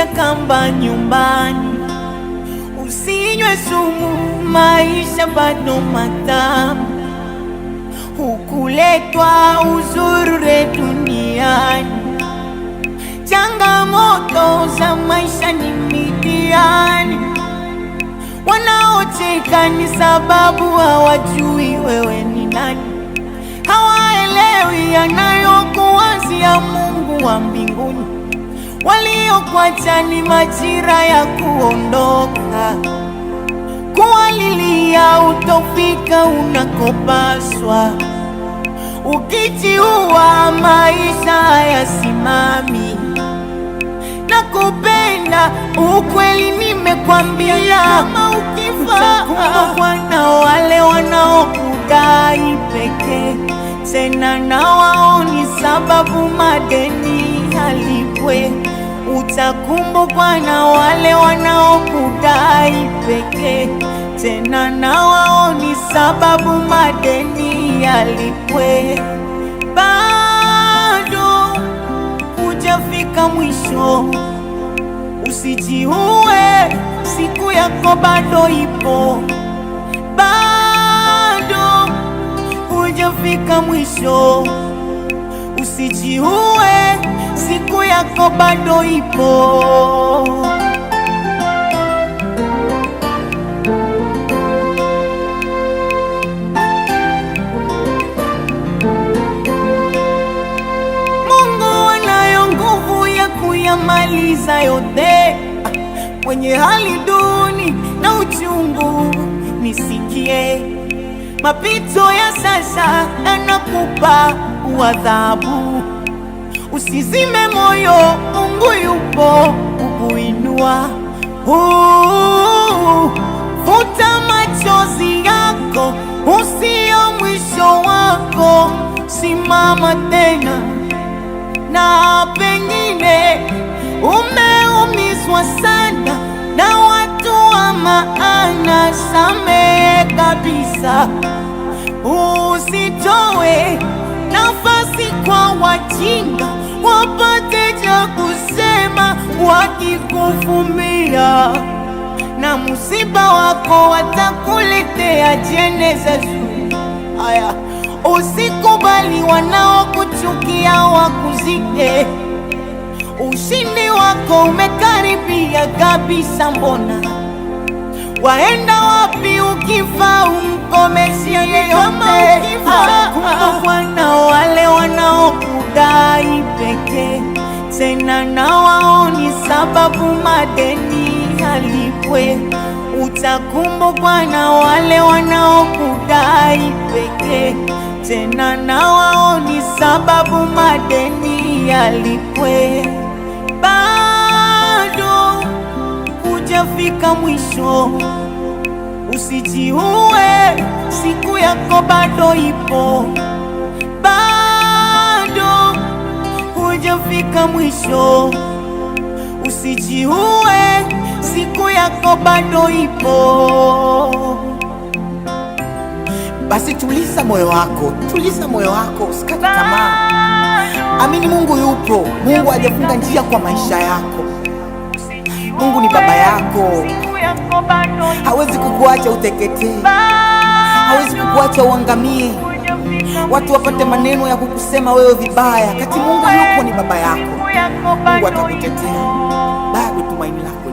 rudisha kamba nyumbani. Usinywe sumu, maisha bado matamu. Hukuletwa uzurure duniani. Changamoto za maisha ni mitihani. Wanaocheka ni sababu hawajui wewe ni nani. Hawaelewi yanayokuwazia Mungu wa mbinguni. Waliokuacha ni majira ya kuondoka. Kuwalilia utofika unakopaswa. Ukijiua maisha hayasimami. Nakupenda ukweli nimekwambia, kama ukifa utakumbukwa na wale wanaokudai pekee. Tena na wao ni sababu madeni halipwe. Utakumbukwa na wale wanaokudai pekee. Tena na wao ni sababu madeni halipwe. Bado hujafika mwisho, usijiue, siku yako bado ipo. Bado hujafika mwisho, usijiue, siku yako bado ipo. Kuyamaliza yote. Mwenye hali duni na uchungu nisikie. Mapito ya sasa yanakupa adhabu. Usizime moyo, Mungu yupo kukuinua. Futa machozi yako, usio mwisho wako. Simama tena, na pengine umeumizwa sana na watu wa maana. Samehe kabisa, usitoe nafasi kwa wajinga wapate cha kusema wakikuvumia. Na msiba wako watakuletea jeneza zuri. Haya, usikubali wanaokuchukia wakuzike. Ushindi wako umekaribia kabisa, mbona waenda wapi ukifa? Umkomeshe yeyote. Kumbukwa na wale wanaokudai pekee. Tena na wao ni sababu madeni halipwe. Utakumbukwa na wale wanaokudai pekee. Tena na wao ni sababu madeni yalipwe. Bado hujafika mwisho, usijiue, siku yako bado ipo. Bado hujafika mwisho, usijiue, siku yako bado ipo. Basi tuliza moyo wako, tuliza moyo wako, usikate tamaa. Amini Mungu yupo. Mungu hajafunga njia kwa maisha yako. Mungu ni baba yako. Hawezi kukuacha uteketee. Hawezi kukuacha uangamie. Watu wapate maneno ya kukusema wewe vibaya, kati Mungu yupo, ni baba yako. Mungu atakutetea. Bado tumaini lako